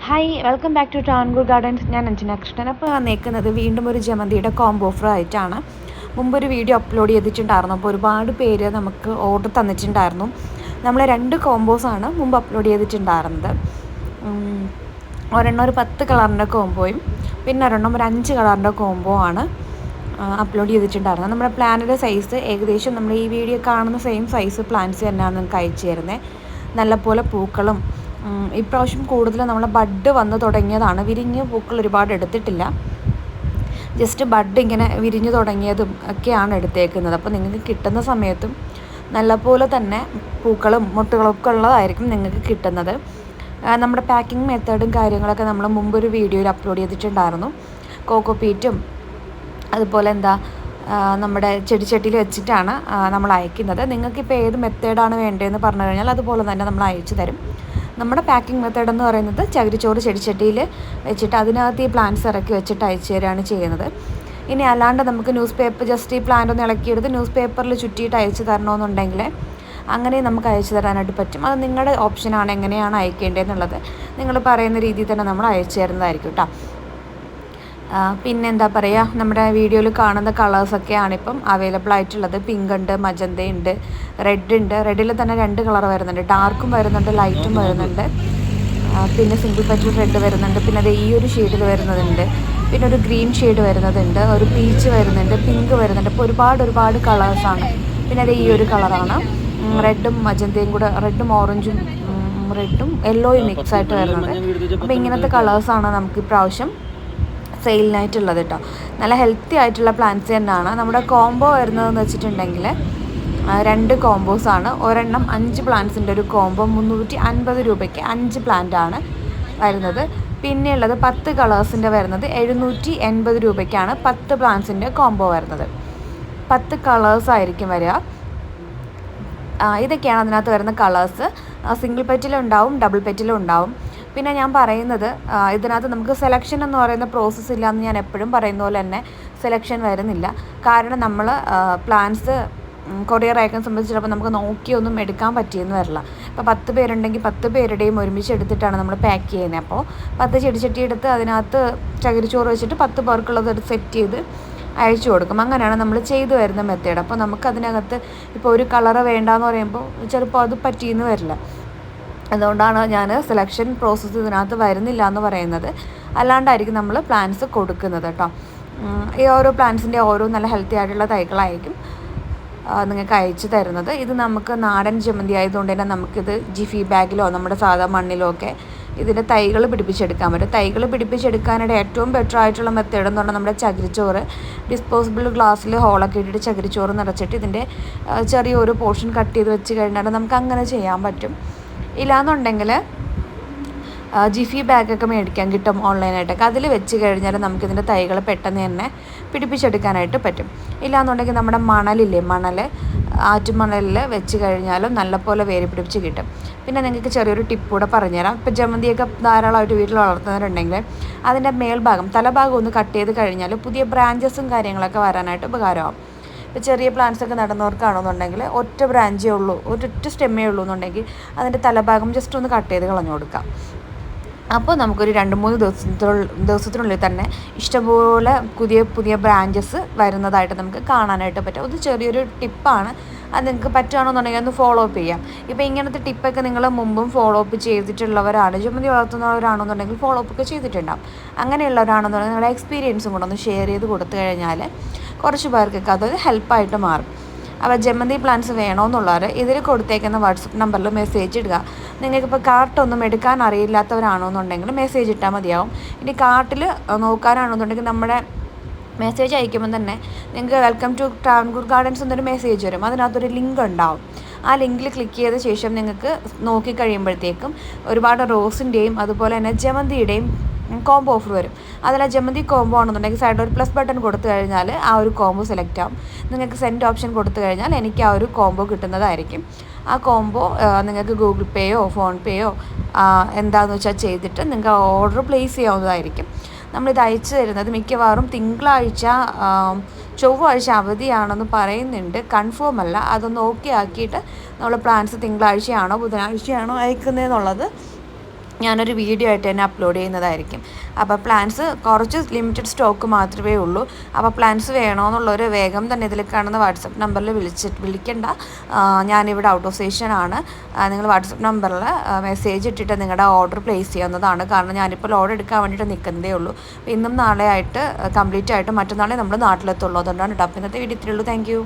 Hi, welcome back to Travancore gardens. ഞാൻ അഞ്ജന കൃഷ്ണൻ. അപ്പോൾ നിൽക്കുന്നത് വീണ്ടും ഒരു ജമന്തിയുടെ കോംബോ ഓഫർ ആയിട്ടാണ്. മുമ്പൊരു വീഡിയോ അപ്ലോഡ് ചെയ്തിട്ടുണ്ടായിരുന്നു. അപ്പോൾ ഒരുപാട് പേര് നമുക്ക് ഓർഡർ തന്നിട്ടുണ്ടായിരുന്നു. നമ്മൾ 2 കോംബോസാണ് മുമ്പ് അപ്ലോഡ് ചെയ്തിട്ടുണ്ടായിരുന്നത്. ഒരെണ്ണം ഒരു 10 കളറിൻ്റെ കോംബോയും പിന്നെ ഒരെണ്ണം ഒരു 5 കളറിൻ്റെ കോംബോ ആണ് അപ്ലോഡ് ചെയ്തിട്ടുണ്ടായിരുന്നത്. നമ്മുടെ പ്ലാനിൻ്റെ സൈസ് ഏകദേശം നമ്മൾ ഈ വീഡിയോ കാണുന്ന സെയിം സൈസ് പ്ലാന്റ്സ് തന്നെയാണ് നിങ്ങൾക്ക് അയച്ചു തരുന്നത്. നല്ലപോലെ പൂക്കളും ഇപ്രാവശ്യം കൂടുതൽ നമ്മൾ ബഡ് വന്ന് തുടങ്ങിയതാണ്. വിരിഞ്ഞ് പൂക്കൾ ഒരുപാട് എടുത്തിട്ടില്ല. ജസ്റ്റ് ബഡ് ഇങ്ങനെ വിരിഞ്ഞു തുടങ്ങിയതും ഒക്കെയാണ് എടുത്തേക്കുന്നത്. അപ്പോൾ നിങ്ങൾക്ക് കിട്ടുന്ന സമയത്തും നല്ലപോലെ തന്നെ പൂക്കളും മുട്ടുകളൊക്കെ ഉള്ളതായിരിക്കും നിങ്ങൾക്ക് കിട്ടുന്നത്. നമ്മുടെ പാക്കിംഗ് മെത്തേഡും കാര്യങ്ങളൊക്കെ നമ്മൾ മുമ്പൊരു വീഡിയോയിൽ അപ്ലോഡ് ചെയ്തിട്ടുണ്ടായിരുന്നു. കോക്കോപീറ്റും അതുപോലെ നമ്മുടെ ചെടിച്ചട്ടിയിൽ വെച്ചിട്ടാണ് നമ്മൾ അയക്കുന്നത്. നിങ്ങൾക്കിപ്പോൾ ഏത് മെത്തേഡാണ് വേണ്ടതെന്ന് പറഞ്ഞു കഴിഞ്ഞാൽ അതുപോലെ തന്നെ നമ്മൾ അയച്ചു തരും. നമ്മുടെ പാക്കിംഗ് മെത്തേഡ് എന്ന് പറയുന്നത് ചകിരിച്ചോറ് ചെടിച്ചട്ടിയിൽ വെച്ചിട്ട് അതിനകത്ത് ഈ പ്ലാന്റ്സ് ഇറക്കി വെച്ചിട്ട് അയച്ചു തരികയാണ് ചെയ്യുന്നത്. ഇനി അല്ലാണ്ട് നമുക്ക് ന്യൂസ് പേപ്പർ ജസ്റ്റ് ഈ പ്ലാന്റ് ഒന്ന് ഇളക്കിയെടുത്ത് ന്യൂസ് പേപ്പറിൽ ചുറ്റിയിട്ട് അയച്ചു തരണമെന്നുണ്ടെങ്കിൽ അങ്ങനെ നമുക്ക് അയച്ചു തരാനായിട്ട് പറ്റും. അത് നിങ്ങളുടെ ഓപ്ഷനാണ്, എങ്ങനെയാണ് അയക്കേണ്ടതെന്നുള്ളത് നിങ്ങൾ പറയുന്ന രീതിയിൽ തന്നെ നമ്മൾ അയച്ചു തരുന്നതായിരിക്കും കേട്ടോ. പിന്നെ എന്താ പറയുക, നമ്മുടെ വീഡിയോയിൽ കാണുന്ന കളേഴ്സൊക്കെയാണ് ഇപ്പം അവൈലബിൾ ആയിട്ടുള്ളത്. പിങ്ക് ഉണ്ട്, മജന്ത ഉണ്ട്, റെഡ് ഉണ്ട്. റെഡിൽ തന്നെ 2 കളർ വരുന്നുണ്ട്, ഡാർക്കും വരുന്നുണ്ട്, ലൈറ്റും വരുന്നുണ്ട്. പിന്നെ സിംഗിൾ പെറ്റൽ റെഡ് വരുന്നുണ്ട്. പിന്നെ അത് ഈ ഒരു ഷെയ്ഡിൽ വരുന്നതുണ്ട്. പിന്നെ ഒരു ഗ്രീൻ ഷെയ്ഡ് വരുന്നതുണ്ട്, ഒരു പീച്ച് വരുന്നുണ്ട്, പിങ്ക് വരുന്നുണ്ട്. അപ്പോൾ ഒരുപാട് കളേഴ്സാണ്. പിന്നെ അത് ഈ ഒരു കളറാണ്, റെഡും മജന്തയും കൂടെ, റെഡും ഓറഞ്ചും റെഡും യെല്ലോയും മിക്സ് ആയിട്ട് വരുന്നത്. അപ്പോൾ ഇങ്ങനത്തെ കളേഴ്സാണ് നമുക്ക് ഇപ്രാവശ്യം സെയിലിനായിട്ടുള്ളത് കേട്ടോ. നല്ല ഹെൽത്തി ആയിട്ടുള്ള പ്ലാന്റ്സ് തന്നെയാണ്. നമ്മുടെ കോംബോ വരുന്നതെന്ന് വെച്ചിട്ടുണ്ടെങ്കിൽ 2 കോംബോസാണ്. ഒരെണ്ണം 5 പ്ലാന്റ്സിൻ്റെ ഒരു കോംബോ 350 രൂപയ്ക്ക് 5 പ്ലാന്റാണ് വരുന്നത്. പിന്നെയുള്ളത് 10 കളേഴ്സിൻ്റെ വരുന്നത് 780 രൂപയ്ക്കാണ് 10 പ്ലാന്റ്സിൻ്റെ കോംബോ വരുന്നത്. 10 കളേഴ്സായിരിക്കും വരിക. ഇതൊക്കെയാണ് അതിനകത്ത് വരുന്ന കളേഴ്സ്. സിംഗിൾ പെറ്റിലും ഉണ്ടാവും, ഡബിൾ പെറ്റിലും ഉണ്ടാവും. പിന്നെ ഞാൻ പറയുന്നത്, ഇതിനകത്ത് നമുക്ക് സെലക്ഷൻ എന്ന് പറയുന്ന പ്രോസസ്സ് ഇല്ല എന്ന് ഞാൻ എപ്പോഴും പറയുന്ന പോലെ തന്നെ സെലക്ഷൻ വരുന്നില്ല. കാരണം നമ്മൾ പ്ലാന്റ്സ് കൊറിയർ അയക്കാൻ സംബന്ധിച്ച് ചിലപ്പോൾ നമുക്ക് നോക്കിയൊന്നും എടുക്കാൻ പറ്റിയെന്ന് വരില്ല. ഇപ്പോൾ 10 പേരുണ്ടെങ്കിൽ 10 പേരുടെയും ഒരുമിച്ച് എടുത്തിട്ടാണ് നമ്മൾ പാക്ക് ചെയ്യുന്നത്. അപ്പോൾ 10 ചെടിച്ചട്ടി എടുത്ത് അതിനകത്ത് ചകിരിച്ചോറ് വെച്ചിട്ട് 10 പേർക്കുള്ളത് സെറ്റ് ചെയ്ത് അയച്ചു കൊടുക്കും. അങ്ങനെയാണ് നമ്മൾ ചെയ്തു വരുന്ന മെത്തേഡ്. അപ്പോൾ നമുക്കതിനകത്ത് ഇപ്പോൾ ഒരു കളറ് വേണ്ടാന്ന് പറയുമ്പോൾ ചിലപ്പോൾ അത് പറ്റിയെന്ന് വരില്ല. അതുകൊണ്ടാണ് ഞാൻ സെലക്ഷൻ പ്രോസസ്സ് ഇതിനകത്ത് വരുന്നില്ല എന്ന് പറയുന്നത്. അല്ലാണ്ടായിരിക്കും നമ്മൾ പ്ലാന്റ്സ് കൊടുക്കുന്നത് കേട്ടോ. ഈ ഓരോ പ്ലാന്റ്സിൻ്റെ ഓരോ നല്ല ഹെൽത്തി ആയിട്ടുള്ള തൈകളായിരിക്കും നിങ്ങൾക്ക് അയച്ചു തരുന്നത്. ഇത് നമുക്ക് നാടൻ ജമന്തി ആയതുകൊണ്ട് തന്നെ നമുക്കിത് ജിഫി ബാഗിലോ നമ്മുടെ സാധാ മണ്ണിലോ ഒക്കെ ഇതിൻ്റെ തൈകൾ പിടിപ്പിച്ചെടുക്കാൻ പറ്റും. തൈകൾ പിടിപ്പിച്ചെടുക്കാനായിട്ട് ഏറ്റവും ബെറ്റർ ആയിട്ടുള്ള മെത്തേഡ് എന്ന് പറഞ്ഞാൽ നമ്മുടെ ചകിരിച്ചോറ് ഡിസ്പോസിബിൾ ഗ്ലാസ്സിൽ ഹോളൊക്കെ ഇട്ടിട്ട് ചകിരിച്ചോറ് നിറച്ചിട്ട് ഇതിൻ്റെ ചെറിയൊരു പോർഷൻ കട്ട് ചെയ്ത് വെച്ച് കഴിഞ്ഞാൽ നമുക്ക് അങ്ങനെ ചെയ്യാൻ പറ്റും. ഇല്ലാന്നുണ്ടെങ്കിൽ ജിഫി ബാഗൊക്കെ മേടിക്കാൻ കിട്ടും ഓൺലൈനായിട്ടൊക്കെ. അതിൽ വെച്ച് കഴിഞ്ഞാൽ നമുക്കിതിൻ്റെ തൈകൾ പെട്ടെന്ന് തന്നെ പിടിപ്പിച്ചെടുക്കാനായിട്ട് പറ്റും. ഇല്ലാന്നുണ്ടെങ്കിൽ നമ്മുടെ മണലില്ലേ, ആറ്റുമണലിൽ വെച്ച് കഴിഞ്ഞാലും നല്ലപോലെ വേര് പിടിപ്പിച്ച് കിട്ടും. പിന്നെ നിങ്ങൾക്ക് ചെറിയൊരു ടിപ്പ് കൂടെ പറഞ്ഞുതരാം. ഇപ്പോൾ ജമന്തിയൊക്കെ ധാരാളമായിട്ട് വീട്ടിൽ വളർത്തുന്നവരുണ്ടെങ്കിൽ അതിൻ്റെ മേൽഭാഗം തലഭാഗം ഒന്ന് കട്ട് ചെയ്ത് കഴിഞ്ഞാൽ പുതിയ ബ്രാഞ്ചസും കാര്യങ്ങളൊക്കെ വരാനായിട്ട് ഉപകാരമാകും. ഇപ്പോൾ ചെറിയ പ്ലാന്റ്സൊക്കെ നടുന്നവർക്കാണെന്നുണ്ടെങ്കിൽ ഒറ്റ ബ്രാഞ്ചേ ഉള്ളൂ, ഒരൊറ്റ സ്റ്റെമ്മേ ഉള്ളൂ എന്നുണ്ടെങ്കിൽ അതിൻ്റെ തലഭാഗം ജസ്റ്റ് ഒന്ന് കട്ട് ചെയ്ത് കളഞ്ഞു കൊടുക്കാം. അപ്പോൾ നമുക്കൊരു 2-3 ദിവസത്തിനുള്ളിൽ തന്നെ ഇഷ്ടംപോലെ പുതിയ ബ്രാഞ്ചസ് വരുന്നതായിട്ട് നമുക്ക് കാണാനായിട്ട് പറ്റും. അത് ചെറിയൊരു ടിപ്പാണ്. അത് നിങ്ങൾക്ക് പറ്റുകയാണെന്നുണ്ടെങ്കിൽ ഒന്ന് ഫോളോ അപ്പ് ചെയ്യാം. ഇപ്പോൾ ഇങ്ങനത്തെ ടിപ്പൊക്കെ നിങ്ങൾ മുമ്പും ഫോളോ അപ്പ് ചെയ്തിട്ടുള്ളവരാണ്, ജമന്തി വളർത്തുന്നവരാണെന്നുണ്ടെങ്കിൽ ഫോളോ അപ്പ് ഒക്കെ ചെയ്തിട്ടുണ്ടാകും. അങ്ങനെയുള്ളവരാണെന്നുണ്ടെങ്കിൽ നിങ്ങളുടെ എക്സ്പീരിയൻസും കൂടെ ഒന്ന് ഷെയർ ചെയ്ത് കൊടുത്തു കഴിഞ്ഞാൽ കുറച്ച് പേർക്കൊക്കെ അതൊരു ഹെൽപ്പായിട്ട് മാറും. അപ്പോൾ ജമന്തി പ്ലാന്റ്സ് വേണമെന്നുള്ളവർ ഇതിൽ കൊടുത്തേക്കുന്ന വാട്സപ്പ് നമ്പറിൽ മെസ്സേജ് ഇടുക. നിങ്ങൾക്കിപ്പോൾ കാർട്ടൊന്നും എടുക്കാൻ അറിയില്ലാത്തവരാണെന്നുണ്ടെങ്കിൽ മെസ്സേജ് ഇട്ടാൽ മതിയാവും. ഇനി കാർട്ടിൽ നോക്കാനാണെന്നുണ്ടെങ്കിൽ നമ്മുടെ മെസ്സേജ് അയക്കുമ്പോൾ തന്നെ നിങ്ങൾക്ക് വെൽക്കം ടു ട്രാവൻകൂർ ഗാർഡൻസ് എന്നൊരു മെസ്സേജ് വരും. അതിനകത്തൊരു ലിങ്ക് ഉണ്ടാവും. ആ ലിങ്കിൽ ക്ലിക്ക് ചെയ്ത ശേഷം നിങ്ങൾക്ക് നോക്കിക്കഴിയുമ്പോഴത്തേക്കും ഒരുപാട് റോസിൻ്റെയും അതുപോലെ തന്നെ ജമന്തിയുടെയും കോംബോ ഓഫർ വരും. അതിൽ ജമന്തി കോംബോ ആണെന്നുണ്ടെങ്കിൽ സൈഡിൽ ഒരു പ്ലസ് ബട്ടൺ കൊടുത്തു കഴിഞ്ഞാൽ ആ ഒരു കോംബോ സെലക്ട് ആവും. നിങ്ങൾക്ക് സെൻഡ് ഓപ്ഷൻ കൊടുത്തു കഴിഞ്ഞാൽ എനിക്ക് ആ ഒരു കോംബോ കിട്ടുന്നതായിരിക്കും. ആ കോംബോ നിങ്ങൾക്ക് ഗൂഗിൾ പേയോ ഫോൺ പേയോ എന്താണെന്ന് വെച്ചാൽ ചെയ്തിട്ട് നിങ്ങൾക്ക് ഓർഡർ പ്ലേസ് ചെയ്യാവുന്നതായിരിക്കും. നമ്മളിത് അയച്ചു തരുന്നത് മിക്കവാറും തിങ്കളാഴ്ച ചൊവ്വാഴ്ച അവധിയാണെന്ന് പറയുന്നുണ്ട്, കൺഫേം അല്ല. അതൊന്ന് ഓക്കെ ആക്കിയിട്ട് നമ്മൾ പ്ലാൻസ് തിങ്കളാഴ്ചയാണോ ബുധനാഴ്ചയാണോ അയക്കുന്നതെന്നുള്ളത് ഞാനൊരു വീഡിയോ ആയിട്ട് തന്നെ അപ്ലോഡ് ചെയ്യുന്നതായിരിക്കും. അപ്പോൾ പ്ലാൻസ് കുറച്ച് ലിമിറ്റഡ് സ്റ്റോക്ക് മാത്രമേ ഉള്ളൂ. അപ്പോൾ പ്ലാൻസ് വേണമെന്നുള്ളവർ വേഗം തന്നെ ഇതിൽ കാണുന്ന വാട്സപ്പ് നമ്പറിൽ വിളിക്കണ്ട. ഞാനിവിടെ ഔട്ട് ഓഫ് സ്റ്റേഷനാണ്. നിങ്ങൾ വാട്സപ്പ് നമ്പറിൽ മെസ്സേജ് ഇട്ടിട്ട് നിങ്ങളുടെ ഓർഡർ പ്ലേസ് ചെയ്യാവുന്നതാണ്. കാരണം ഞാനിപ്പോൾ ഓർഡർ എടുക്കാൻ വേണ്ടിയിട്ട് നിൽക്കുന്നതേ ഉള്ളൂ. ഇന്നും നാളെ ആയിട്ട് കംപ്ലീറ്റ് ആയിട്ട് മറ്റന്നാളെ നമ്മൾ നാട്ടിലെത്തുള്ളൂ. അതുകൊണ്ടാണ് കേട്ടോ. അപ്പോൾ ഇന്നത്തെ വീഡിയോ ഇത്രയേ ഉള്ളൂ. Thank you.